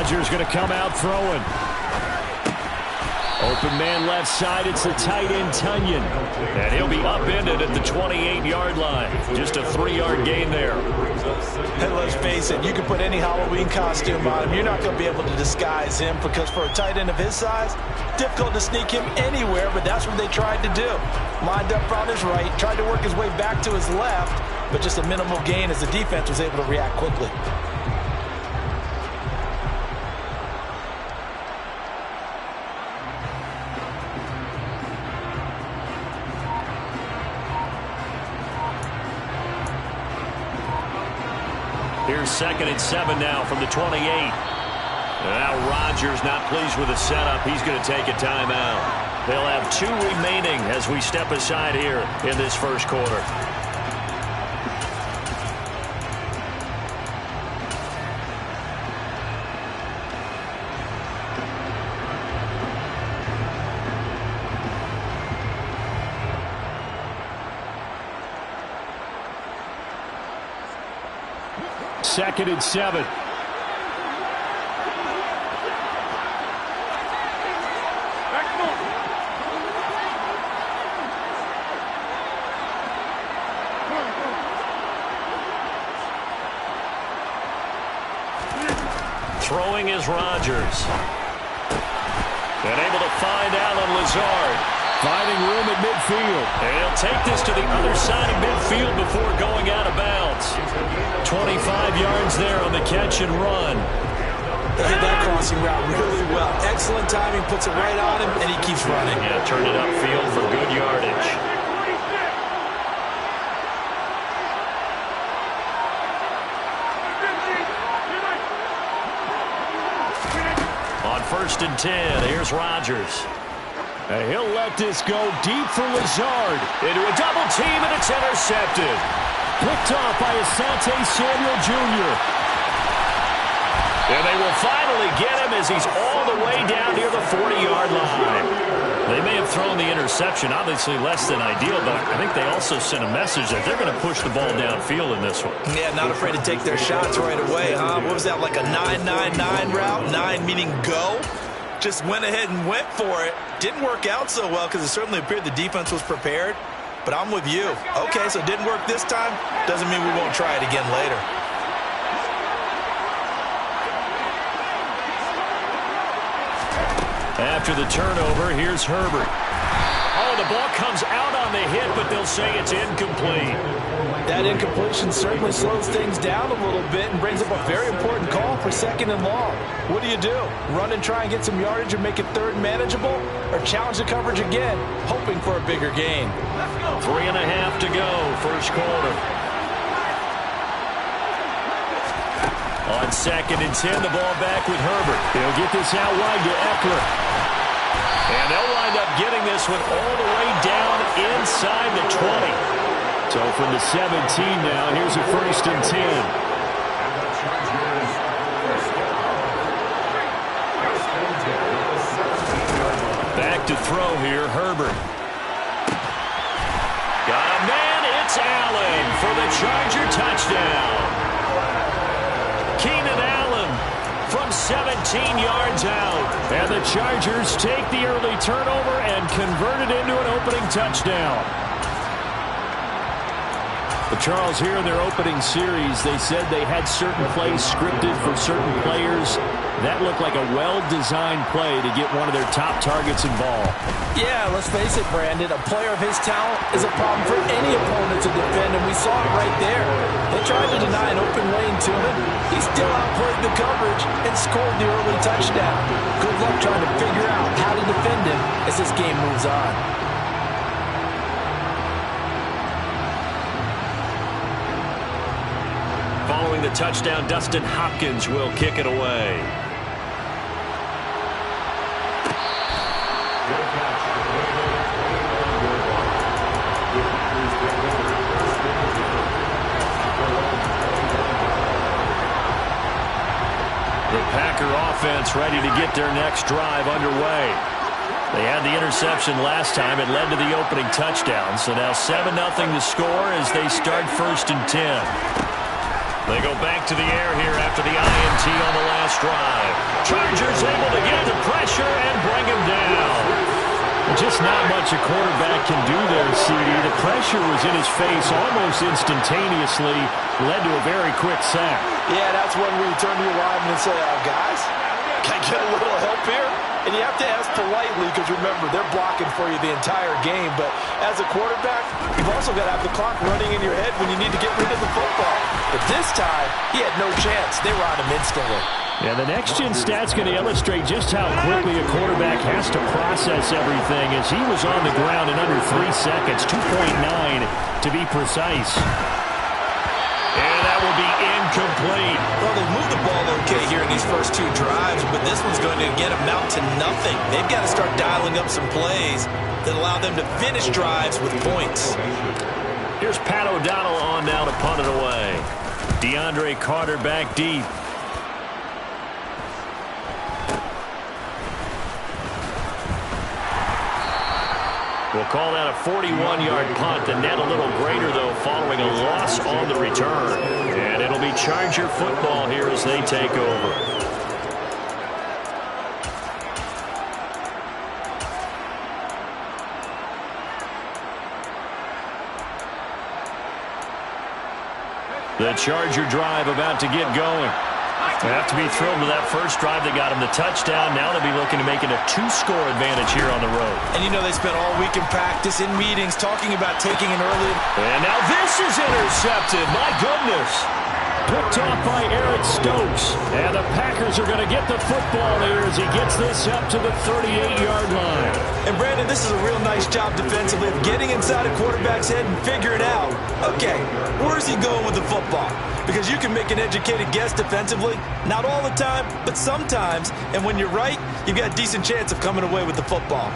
Rodgers going to come out throwing. Open man left side, it's the tight end, Tunyon. And he'll be upended at the 28-yard line. Just a 3-yard gain there. And let's face it, you can put any Halloween costume on him. You're not going to be able to disguise him because for a tight end of his size, difficult to sneak him anywhere, but that's what they tried to do. Lined up on his right, tried to work his way back to his left, but just a minimal gain as the defense was able to react quickly. Here's 2nd and 7 now from the 28. Now Rodgers not pleased with the setup. He's going to take a timeout. They'll have 2 remaining as we step aside here in this first quarter. Second and 7. Throwing is Rodgers. And able to find Allen Lazard. Finding room at midfield. And he'll take this to the other side of midfield before going out of bounds. 25 yards there on the catch and run. They hit that crossing route really well. Excellent timing, puts it right on him, and he keeps running. Yeah, turned it upfield for good yardage. On 1st and 10, here's Rodgers. And he'll let this go deep for Lazard. Into a double team, and it's intercepted. Picked off by Asante Samuel Jr. And they will finally get him as he's all the way down near the 40-yard line. They may have thrown the interception, obviously less than ideal, but I think they also sent a message that they're going to push the ball downfield in this one. Yeah, not afraid to take their shots right away, huh? What was that, like a 9-9-9 route? 9 meaning go? Just went ahead and went for it. Didn't work out so well because it certainly appeared the defense was prepared. But I'm with you. Okay, so it didn't work this time. Doesn't mean we won't try it again later. After the turnover, here's Herbert. Oh, the ball comes out on the hit, but they'll say it's incomplete. That incompletion certainly slows things down a little bit and brings up a very important call for 2nd and long. What do you do? Run and try and get some yardage and make it 3rd manageable? Or challenge the coverage again, hoping for a bigger gain? 3.5 to go, first quarter. On 2nd and 10, the ball back with Herbert. He'll get this out wide to Eckler. And they'll wind up getting this one all the way down inside the 20. So from the 17 now, here's a 1st and 10. Back to throw here, Herbert. Got a man, it's Allen for the Charger touchdown. Keenan Allen from 17 yards out. And the Chargers take the early turnover and convert it into an opening touchdown. But Charles, here in their opening series, they said they had certain plays scripted for certain players. That looked like a well-designed play to get one of their top targets involved. Yeah, let's face it, Brandon. A player of his talent is a problem for any opponent to defend, and we saw it right there. They tried to deny an open lane to him. He still outplayed the coverage and scored the early touchdown. Good luck trying to figure out how to defend him as this game moves on. Following the touchdown, Dustin Hopkins will kick it away. The Packer offense ready to get their next drive underway. They had the interception last time. It led to the opening touchdown. So now 7-0 to score as they start 1st and 10. They go back to the air here after the INT on the last drive. Chargers able to get the pressure and bring him down. Just not much a quarterback can do there, CD. The pressure was in his face almost instantaneously, led to a very quick sack. Yeah, that's when we turn to your lineman and say, guys, can I get a little help here? And you have to ask politely because, remember, they're blocking for you the entire game. But as a quarterback, you've also got to have the clock running in your head when you need to get rid of the football. But this time, he had no chance. They were on him instantly. Yeah, the next-gen stat's going to illustrate just how quickly a quarterback has to process everything, as he was on the ground in under 3 seconds, 2.9 to be precise. And that will be incomplete. Well, they've moved the ball okay here in these first 2 drives, but this one's going to again amount to nothing. They've got to start dialing up some plays that allow them to finish drives with points. Here's Pat O'Donnell on now to punt it away. DeAndre Carter back deep. We'll call that a 41-yard punt. The net a little greater, though, following a loss on the return. And it'll be Charger football here as they take over. The Charger drive about to get going. They have to be thrilled with that first drive. They got him the touchdown. Now they'll be looking to make it a 2-score advantage here on the road. And you know they spent all week in practice, in meetings, talking about taking an early. And now this is intercepted. My goodness. Picked off by Eric Stokes. And the Packers are going to get the football here as he gets this up to the 38-yard line. And, Brandon, this is a real nice job defensively of getting inside a quarterback's head and figuring out, okay, where's he going with the football? Because you can make an educated guess defensively. Not all the time, but sometimes. And when you're right, you've got a decent chance of coming away with the football.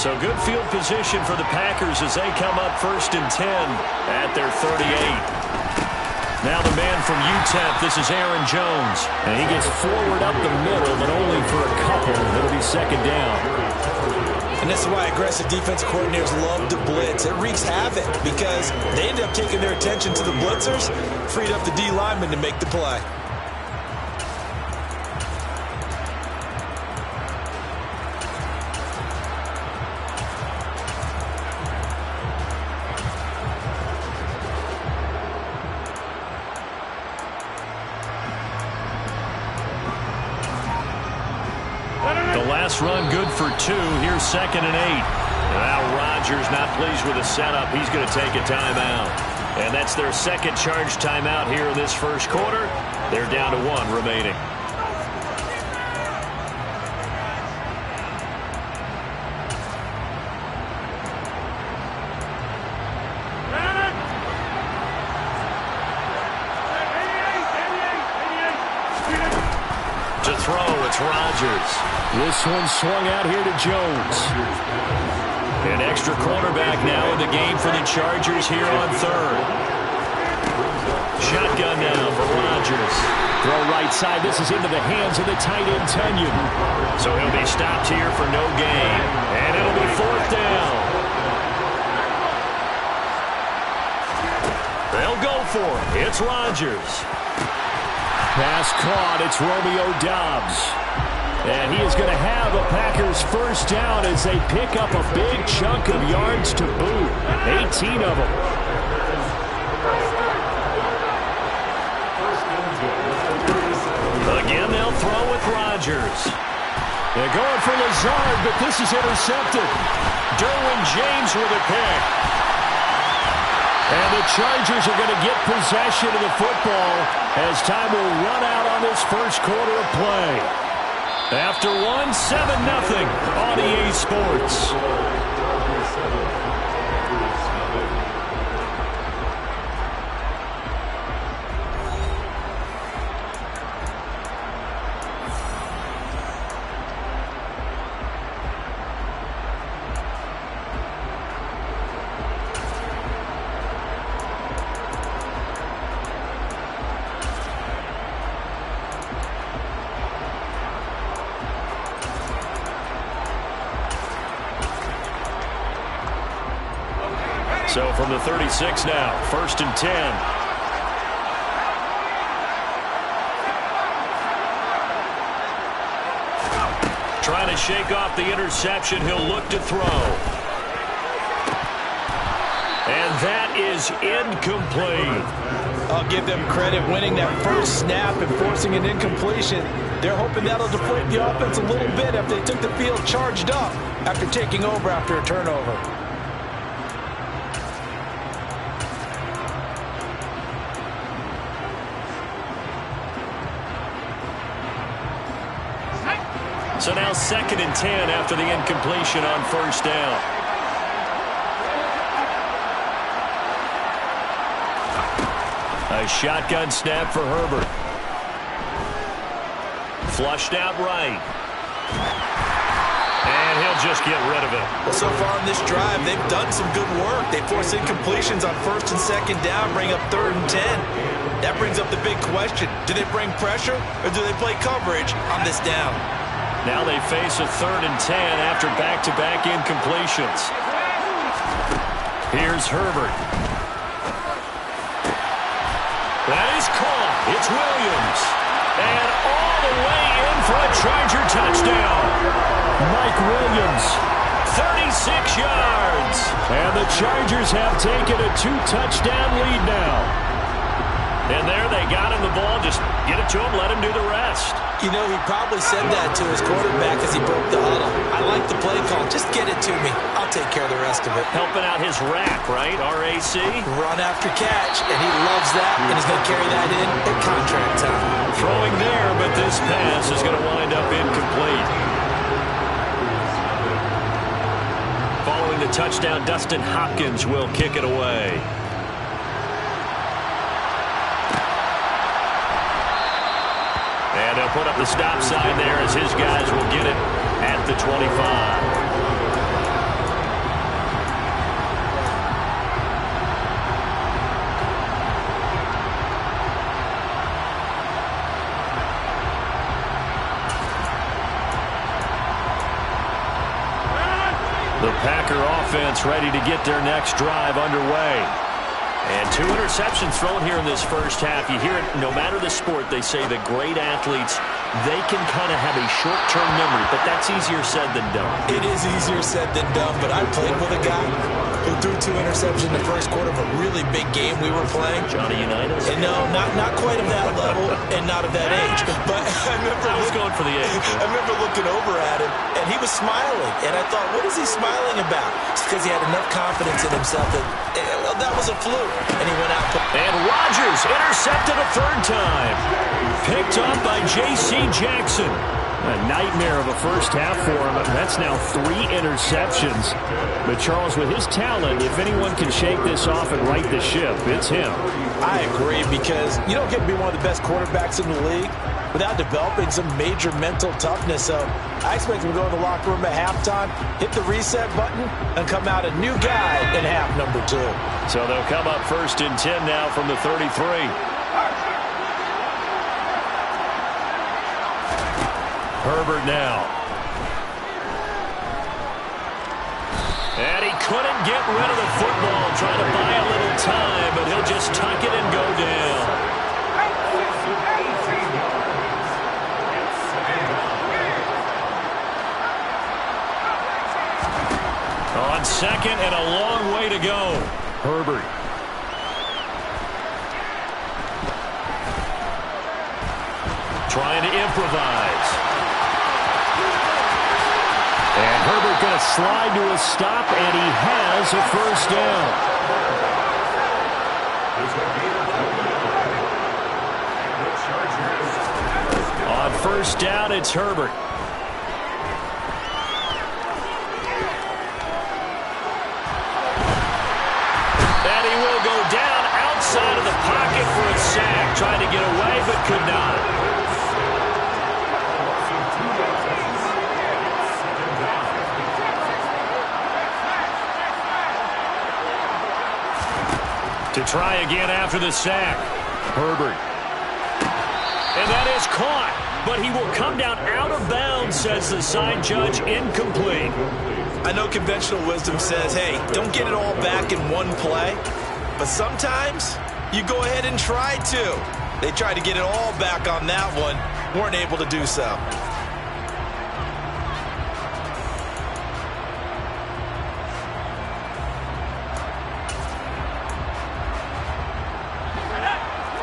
So good field position for the Packers as they come up 1st and 10 at their 38. Now the man from UTEP, this is Aaron Jones. And he gets forward up the middle, but only for a couple. It'll be 2nd down. And this is why aggressive defensive coordinators love to blitz. It wreaks havoc because they end up taking their attention to the blitzers, freed up the D lineman to make the play. Run good for 2. Here's 2nd and 8. Now Rodgers not pleased with the setup. He's going to take a timeout. And that's their 2nd charge timeout here in this 1st quarter. They're down to 1 remaining. To throw, it's Rodgers. This one swung out here to Jones. An extra quarterback now in the game for the Chargers here on 3rd. Shotgun now for Rodgers. Throw right side. This is into the hands of the tight end, Tunyon. So he'll be stopped here for no gain. And it'll be 4th down. They'll go for it. It's Rodgers. Pass caught. It's Romeo Doubs. And he is going to have a Packers 1st down as they pick up a big chunk of yards to boot. 18 of them. Again, they'll throw with Rodgers. They're going for Lazard, but this is intercepted. Derwin James with a pick. And the Chargers are going to get possession of the football as time will run out on this 1st quarter of play. After 1, 7-0 on EA Sports. So from the 36 now, 1st and 10. Trying to shake off the interception. He'll look to throw. And that is incomplete. I'll give them credit winning that first snap and forcing an incompletion. They're hoping that'll deflate the offense a little bit if they took the field charged up after taking over after a turnover. So now 2nd and 10 after the incompletion on 1st down. A shotgun snap for Herbert. Flushed out right. And he'll just get rid of it. Well, so far in this drive, they've done some good work. They force incompletions on 1st and 2nd down, bring up 3rd and 10. That brings up the big question. Do they bring pressure or do they play coverage on this down? Now they face a 3rd and 10 after back-to-back incompletions. Here's Herbert. That is caught. It's Williams. And all the way in for a Charger touchdown. Mike Williams, 36 yards. And the Chargers have taken a 2-touchdown lead now. And there they got him the ball. Just get it to him, let him do the rest. You know, he probably said that to his quarterback as he broke the huddle. I like the play call. Just get it to me. I'll take care of the rest of it. Helping out his rack, right? RAC. Run after catch, and he loves that, and he's going to carry that in at contract time. Throwing there, but this pass is going to wind up incomplete. Following the touchdown, Dustin Hopkins will kick it away. And he'll put up the stop sign there as his guys will get it at the 25. The Packer offense ready to get their next drive underway. And 2 interceptions thrown here in this first half. You hear it, no matter the sport, they say the great athletes, they can kind of have a short-term memory, but that's easier said than done. It is easier said than done, but I played with a guy who threw 2 interceptions in the first quarter of a really big game we were playing. Johnny Unitas? And no, not quite of that level and not of that age. But I was going for the age. I remember looking over at him, and he was smiling. And I thought, what is he smiling about? It's because he had enough confidence in himself that, well, that was a fluke. And he went out. And Rodgers intercepted a 3rd time. Picked up by J.C. Jackson. A nightmare of a first half for him. That's now 3 interceptions. But Charles, with his talent, if anyone can shake this off and right the ship, it's him. I agree, because you don't get to be one of the best quarterbacks in the league without developing some major mental toughness. So I expect him to go in the locker room at halftime, hit the reset button, and come out a new guy in half number 2. So they'll come up 1st and 10 now from the 33. Herbert now. And he couldn't get rid of the football, trying to buy a little time, but he'll just tuck it and go down. On 2nd and a long way to go. Herbert. Trying to improvise. And Herbert going to slide to a stop, and he has a 1st down. On 1st down, it's Herbert. And he will go down outside of the pocket for a sack. Trying to get away, but could not. To try again after the sack. Herbert. And that is caught. But he will come down out of bounds, says the side judge. Incomplete. I know conventional wisdom says, hey, don't get it all back in one play. But sometimes you go ahead and try to. They tried to get it all back on that one. Weren't able to do so.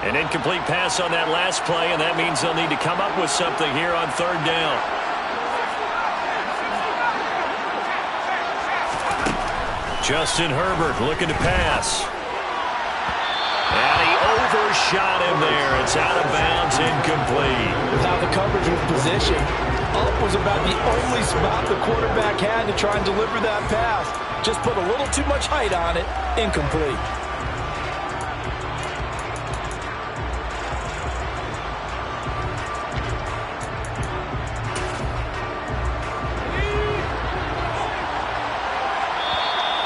An incomplete pass on that last play, and that means they'll need to come up with something here on third down. Justin Herbert looking to pass. And he overshot him there. It's out of bounds, incomplete. With how the coverage was positioned, up was about the only spot the quarterback had to try and deliver that pass. Just put a little too much height on it, incomplete.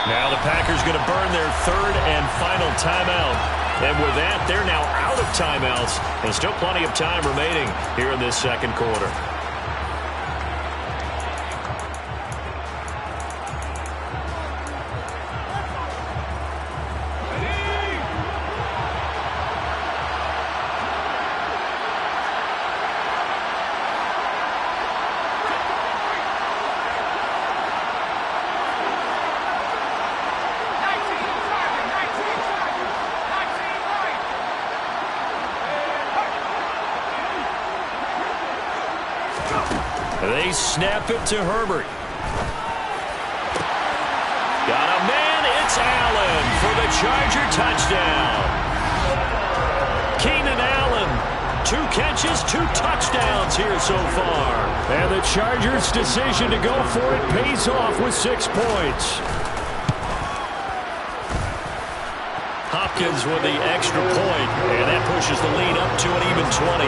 Now the Packers going to burn their third and final timeout. And with that, they're now out of timeouts. And still plenty of time remaining here in this second quarter. They snap it to Herbert. Got a man. It's Allen for the Charger touchdown. Keenan Allen, 2 catches, 2 touchdowns here so far. And the Chargers' decision to go for it pays off with 6 points. Hopkins with the extra point, and that pushes the lead up to an even 20.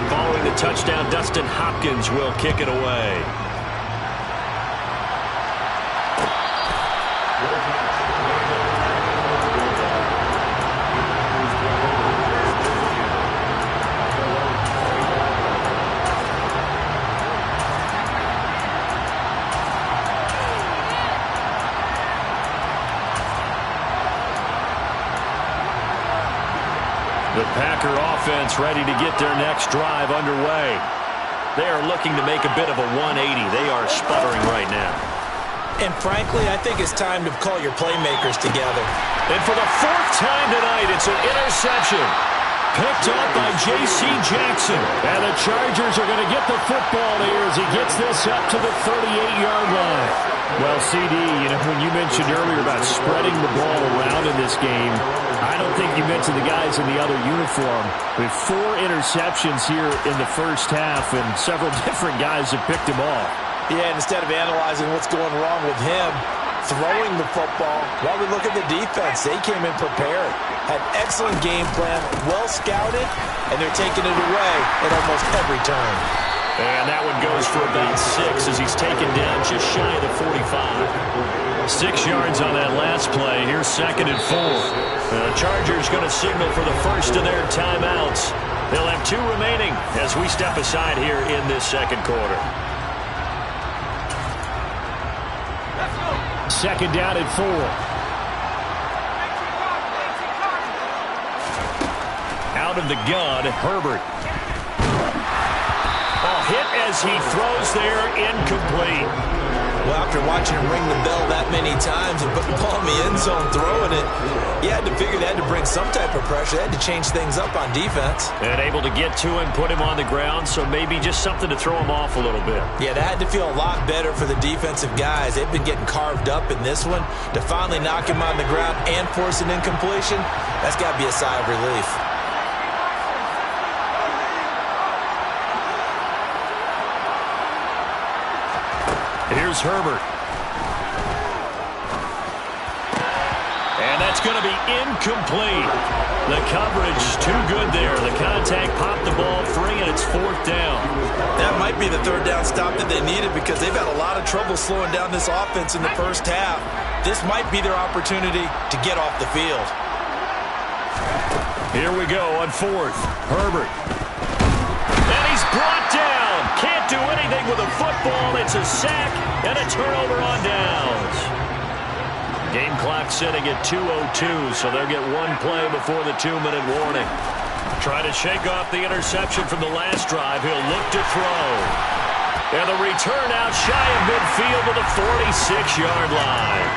Following the touchdown, Dustin Hopkins will kick it away. The Packer offense ready to get their next drive underway. They are looking to make a bit of a 180. They are sputtering right now. And frankly, I think it's time to call your playmakers together. And for the 4th time tonight, it's an interception. Picked up by J.C. Jackson. And the Chargers are going to get the football here as he gets this up to the 38-yard line. Well, CD, when you mentioned earlier about spreading the ball around in this game, I don't think you mentioned the guys in the other uniform. With 4 interceptions here in the first half, and several different guys have picked him off. Yeah, and instead of analyzing what's going wrong with him, throwing the football, while we look at the defense, they came in prepared. Had excellent game plan, well scouted, and they're taking it away at almost every turn. And that one goes for about 6 as he's taken down just shy of the 45. 6 yards on that last play. Here's 2nd and 4. The Chargers going to signal for the first of their timeouts. They'll have 2 remaining as we step aside here in this second quarter. 2nd down and 4. Out of the gun, Herbert. Hit as he throws there, incomplete. Well, after watching him ring the bell that many times and putting the ball in the end zone, throwing it, you had to figure they had to bring some type of pressure. They had to change things up on defense. And able to get to him, put him on the ground, so maybe just something to throw him off a little bit. Yeah, that had to feel a lot better for the defensive guys. They've been getting carved up in this one. To finally knock him on the ground and force an incompletion, that's got to be a sigh of relief. Here's Herbert. And that's going to be incomplete. The coverage too good there. The contact popped the ball free, and it's 4th down. That might be the 3rd down stop that they needed because they've had a lot of trouble slowing down this offense in the first half. This might be their opportunity to get off the field. Here we go on 4th. Herbert. brought down. Can't do anything with a football. It's a sack and a turnover on downs. Game clock sitting at 2:02, so they'll get one play before the 2-minute warning. Trying to shake off the interception from the last drive. He'll look to throw. And the return out shy of midfield to the 46-yard line.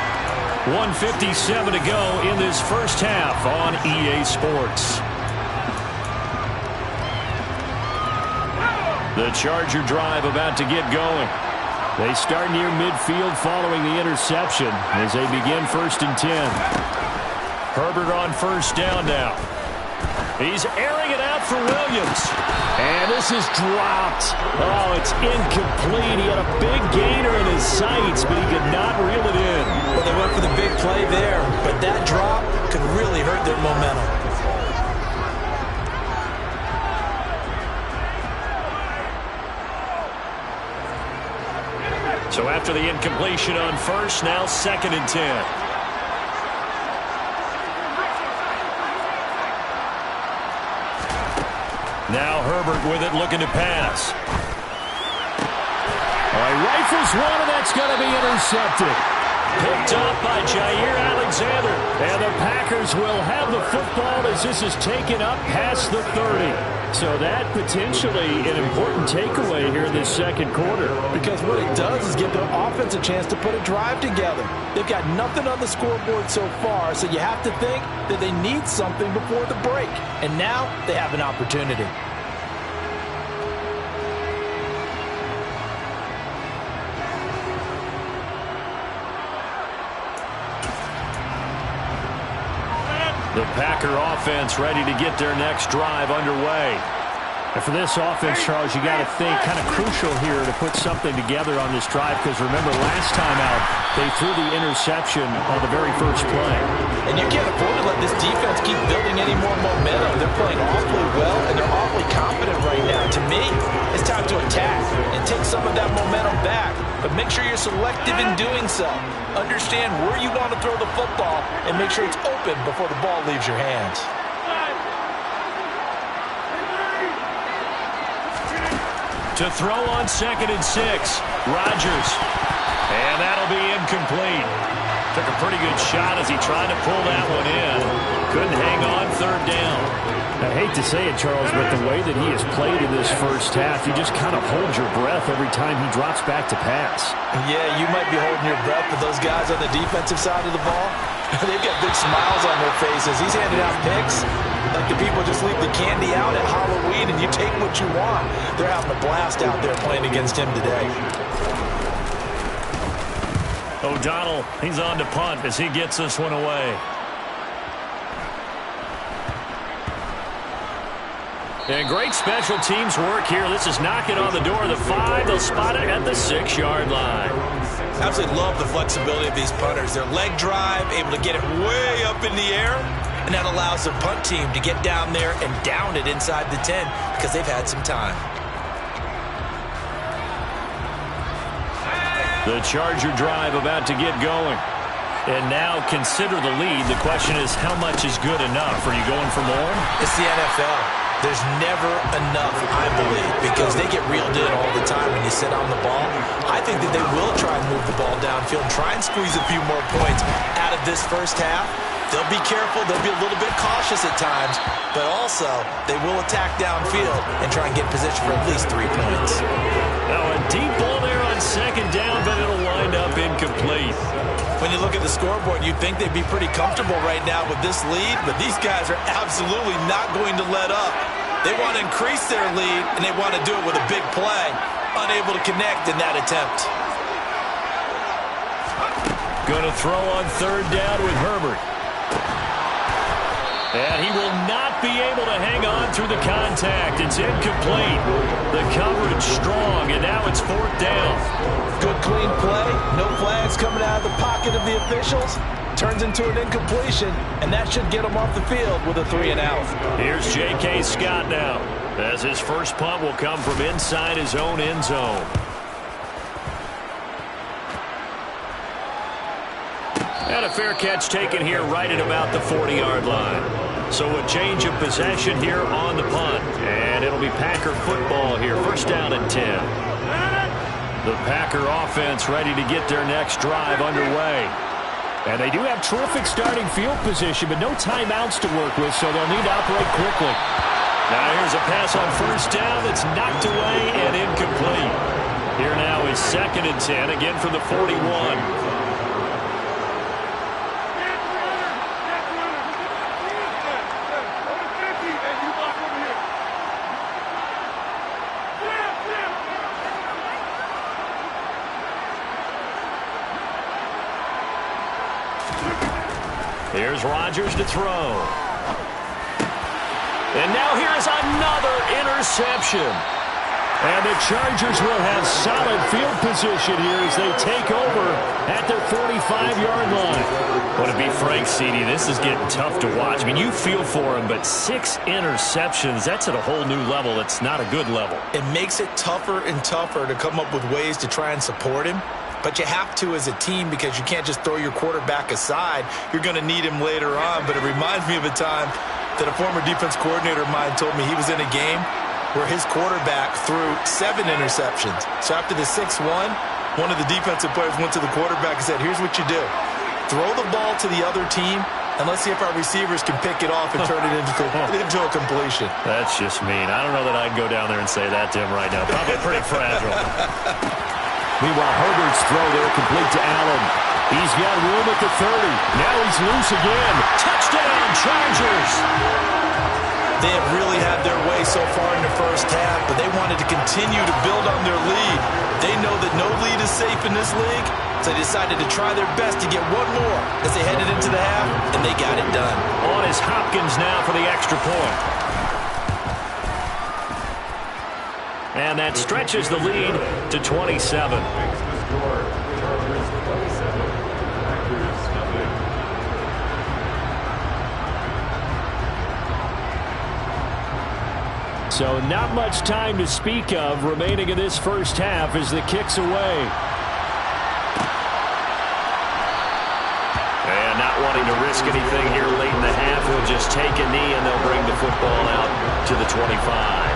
1:57 to go in this first half on EA Sports. The Charger drive about to get going. They start near midfield following the interception as they begin 1st and 10. Herbert on first down now. He's airing it out for Williams. And this is dropped. Oh, it's incomplete. He had a big gainer in his sights, but he could not reel it in. Well, they went for the big play there, but that drop could really hurt their momentum. So after the incompletion on first, now 2nd and 10. Now Herbert with it, looking to pass. He rifles one, and that's going to be intercepted. Picked up by Jair Alexander. And the Packers will have the football as this is taken up past the 30. So that potentially an important takeaway here in this second quarter. Because what it does is give their offense a chance to put a drive together. They've got nothing on the scoreboard so far, so you have to think that they need something before the break. And now they have an opportunity. The Packer offense ready to get their next drive underway. And for this offense, Charles, you got to think kind of crucial here to put something together on this drive, because remember last time out they threw the interception on the very first play. And you can't afford to let this defense keep building any more momentum. They're playing awfully well, and they're awfully confident right now. To me, it's time to attack and take some of that momentum back. But make sure you're selective in doing so. Understand where you want to throw the football and make sure it's open before the ball leaves your hands. To throw on 2nd and 6, Rodgers. And that'll be incomplete. Took a pretty good shot as he tried to pull that one in. Couldn't hang on 3rd down. I hate to say it, Charles, but the way that he has played in this first half, you just kind of hold your breath every time he drops back to pass. Yeah, you might be holding your breath, but those guys on the defensive side of the ball, they've got big smiles on their faces. He's handing out picks like the people just leave the candy out at Halloween and you take what you want. They're having a blast out there playing against him today. O'Donnell, he's on to punt as he gets this one away. And great special teams work here. This is knocking on the door of the 5. They'll spot it at the 6-yard line. Absolutely love the flexibility of these punters. Their leg drive, able to get it way up in the air, and that allows their punt team to get down there and down it inside the 10 because they've had some time. The Charger drive about to get going. And now consider the lead. The question is, how much is good enough? Are you going for more? It's the NFL. There's never enough, I believe, because they get reeled in all the time when you sit on the ball. I think that they will try and move the ball downfield and try and squeeze a few more points out of this first half. They'll be careful. They'll be a little bit cautious at times, but also they will attack downfield and try and get position for at least 3 points. Now a deep ball there on 2nd down, but it'll wind up incomplete. When you look at the scoreboard, you'd think they'd be pretty comfortable right now with this lead, but these guys are absolutely not going to let up. They want to increase their lead, and they want to do it with a big play. Unable to connect in that attempt. Going to throw on 3rd down with Herbert. And he will not be able to hang on through the contact. It's incomplete. The coverage strong, and now it's 4th down. Good clean play. No flags coming out of the pocket of the officials. Turns into an incompletion, and that should get him off the field with a 3-and-out. Here's J.K. Scott now, as his first punt will come from inside his own end zone. And a fair catch taken here right at about the 40-yard line. So a change of possession here on the punt. And it'll be Packer football here. First down and 10. The Packer offense ready to get their next drive underway. And they do have terrific starting field position, but no timeouts to work with, so they'll need to operate quickly. Now here's a pass on first down that's knocked away and incomplete. Here now is 2nd and 10, again from the 41. Here's Rodgers to throw. And now here's another interception. And the Chargers will have solid field position here as they take over at their 45-yard line. Well, to be frank, CD, this is getting tough to watch. I mean, you feel for him, but 6 interceptions, that's at a whole new level. It's not a good level. It makes it tougher and tougher to come up with ways to try and support him. But you have to as a team because you can't just throw your quarterback aside. You're going to need him later on. But it reminds me of a time that a former defense coordinator of mine told me he was in a game where his quarterback threw 7 interceptions. So after the 6th one of the defensive players went to the quarterback and said, here's what you do. Throw the ball to the other team, and let's see if our receivers can pick it off and turn it into a completion. That's just mean. I don't know that I'd go down there and say that to him right now. Probably pretty fragile. Meanwhile, Herbert's throw there complete to Allen. He's got room at the 30. Now he's loose again. Touchdown, Chargers! They have really had their way so far in the first half, but they wanted to continue to build on their lead. They know that no lead is safe in this league, so they decided to try their best to get one more as they headed into the half, and they got it done. On is Hopkins now for the extra point. And that stretches the lead to 27. So not much time to speak of remaining in this first half as the kick's away. And not wanting to risk anything here late in the half, he'll just take a knee and they'll bring the football out to the 25.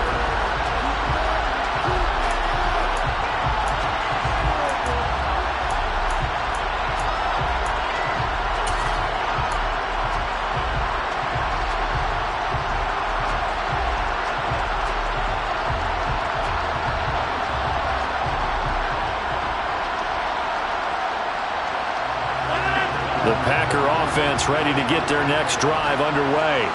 The Packer offense ready to get their next drive underway.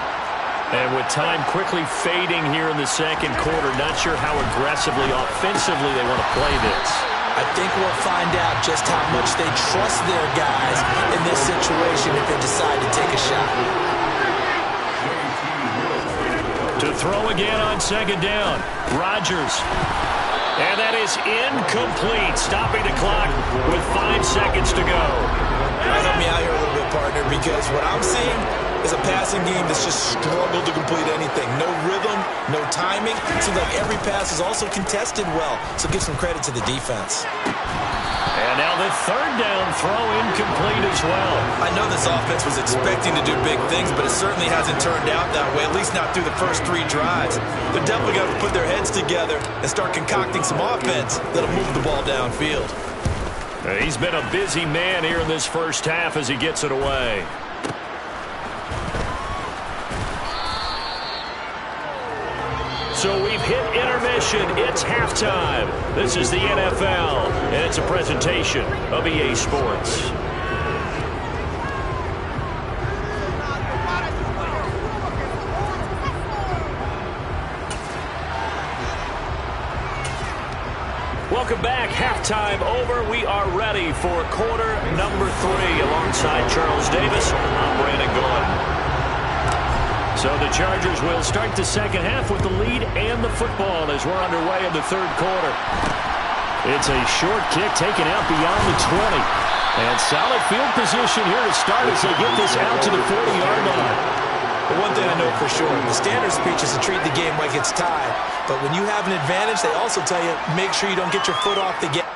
And with time quickly fading here in the second quarter, not sure how aggressively, offensively they want to play this. I think we'll find out just how much they trust their guys in this situation if they decide to take a shot. To throw again on second down, Rodgers. And that is incomplete, stopping the clock with 5 seconds to go. Help me out here a little bit, partner, because what I'm seeing is a passing game that's just struggled to complete anything. No rhythm, no timing. It seems like every pass is also contested well, so give some credit to the defense. And now the third down throw incomplete as well. I know this offense was expecting to do big things, but it certainly hasn't turned out that way, at least not through the first 3 drives. They're definitely going to put their heads together and start concocting some offense that'll move the ball downfield. He's been a busy man here in this first half as he gets it away. So we've hit intermission. It's halftime. This is the NFL, and it's a presentation of EA Sports. Welcome back. Halftime over. We are ready for quarter number 3 alongside Charles Davis. I'm Brandon Gordon. So the Chargers will start the second half with the lead and the football as we're underway in the third quarter. It's a short kick taken out beyond the 20. And solid field position here to start as they get this out to the 40-yard line. But one thing I know for sure, the standard speech is to treat the game like it's tied. But when you have an advantage, they also tell you, make sure you don't get your foot off the gas.